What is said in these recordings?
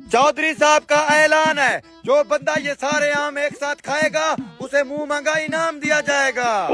चौधरी साहब का ऐलान है, जो बंदा ये सारे आम एक साथ खाएगा उसे मुंह मांगा इनाम दिया जाएगा।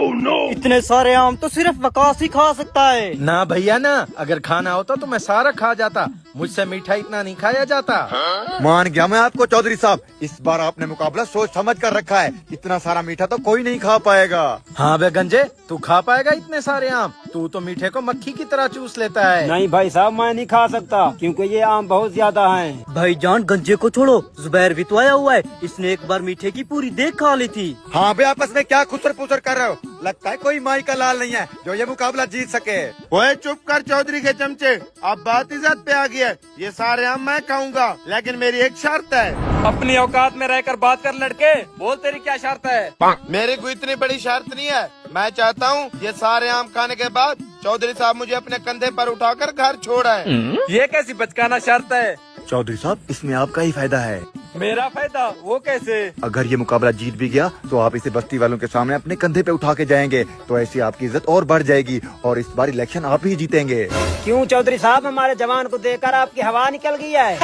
इतने सारे आम तो सिर्फ वकास ही खा सकता है। ना भैया ना, अगर खाना होता तो मैं सारा खा जाता, मुझसे मीठा इतना नहीं खाया जाता। मान गया मैं आपको चौधरी साहब, इस बार आपने मुकाबला सोच समझ कर रखा है, इतना सारा मीठा तो कोई नहीं खा पाएगा। हाँ बे गंजे, तू खा पाएगा इतने सारे आम? तू तो मीठे को मक्खी की तरह चूस लेता है। नहीं भाई साहब, मैं नहीं खा सकता क्योंकि ये आम बहुत ज्यादा हैं। भाईजान गंजे को छोड़ो, जुबैर भी तो आया हुआ है, इसने एक बार मीठे की पूरी देख खा ली थी। हाँ बे, आपस में क्या खुसर पुसर कर रहे हो? लगता है कोई माई का लाल नहीं है जो ये मुकाबला जीत सके। ओए चुप कर चौधरी के चमचे, अब बात इज्जत पे आ गई है। ये सारे आम मैं खाऊंगा, लेकिन मेरी एक शर्त है। अपनी औकात में रहकर बात कर लड़के, बोल तेरी क्या शर्त है? मेरी कोई इतनी बड़ी शर्त नहीं है। मैं चाहता हूँ ये सारे आम खाने के बाद चौधरी साहब मुझे अपने कंधे पर उठाकर घर छोड़ाए। ये कैसी बचकाना शर्त है? चौधरी साहब, इसमें आपका ही फायदा है। मेरा फायदा? वो कैसे? अगर ये मुकाबला जीत भी गया तो आप इसे बस्ती वालों के सामने अपने कंधे पे उठा के जाएंगे, तो ऐसी आपकी इज्जत और बढ़ जाएगी और इस बार इलेक्शन आप ही जीतेंगे। क्यों चौधरी साहब, हमारे जवान को देखकर आपकी हवा निकल गई है।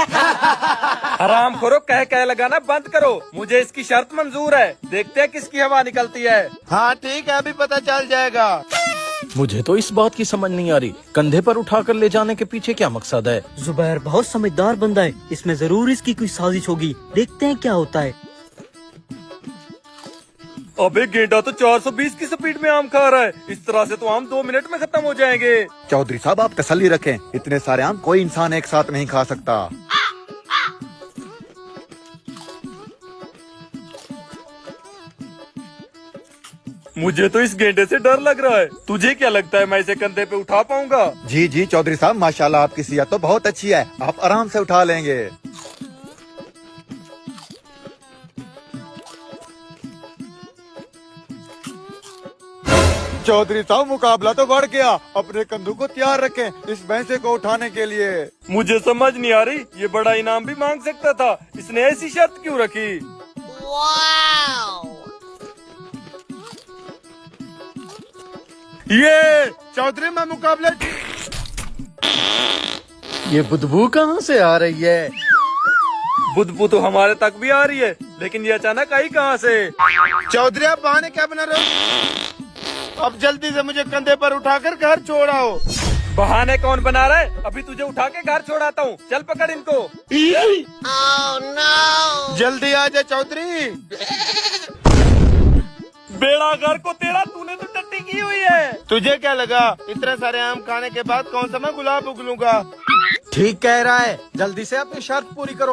आराम करो, कह लगाना बंद करो। मुझे इसकी शर्त मंजूर है, देखते हैं किसकी हवा निकलती है। हाँ ठीक है, अभी पता चल जाएगा। मुझे तो इस बात की समझ नहीं आ रही, कंधे पर उठाकर ले जाने के पीछे क्या मकसद है? जुबैर बहुत समझदार बंदा है, इसमें जरूर इसकी कोई साजिश होगी, देखते हैं क्या होता है। अबे गेंडा तो 420 की स्पीड में आम खा रहा है, इस तरह से तो आम 2 मिनट में खत्म हो जाएंगे। चौधरी साहब, आप तसल्ली रखें, इतने सारे आम कोई इंसान एक साथ नहीं खा सकता। मुझे तो इस गेंडे से डर लग रहा है। तुझे क्या लगता है मैं इसे कंधे पे उठा पाऊंगा? जी जी चौधरी साहब, माशाल्लाह आपकी सेहत तो बहुत अच्छी है, आप आराम से उठा लेंगे। चौधरी साहब, मुकाबला तो बढ़ गया, अपने कंधों को तैयार रखें इस भैंसे को उठाने के लिए। मुझे समझ नहीं आ रही, ये बड़ा इनाम भी मांग सकता था, इसने ऐसी शर्त क्यों रखी? ये चौधरी मैं मुकाबले। ये बुदबू कहाँ से आ रही है? बुदबू तो हमारे तक भी आ रही है, लेकिन ये अचानक आई कहाँ से? चौधरी आप बहाने क्या बना रहे हो? अब जल्दी से मुझे कंधे पर उठाकर घर छोड़ाओ। बहाने कौन बना रहा है? अभी तुझे उठा के घर छोड़ाता हूँ, चल पकड़ इनको। जल्दी आ जा चौधरी। बेड़ा घर को तेरा, तूने तो टट्टी की हुई है। तुझे क्या लगा इतने सारे आम खाने के बाद कौन सा मैं गुलाब उगलूंगा? ठीक कह रहा है, जल्दी से अपनी शर्त पूरी करो।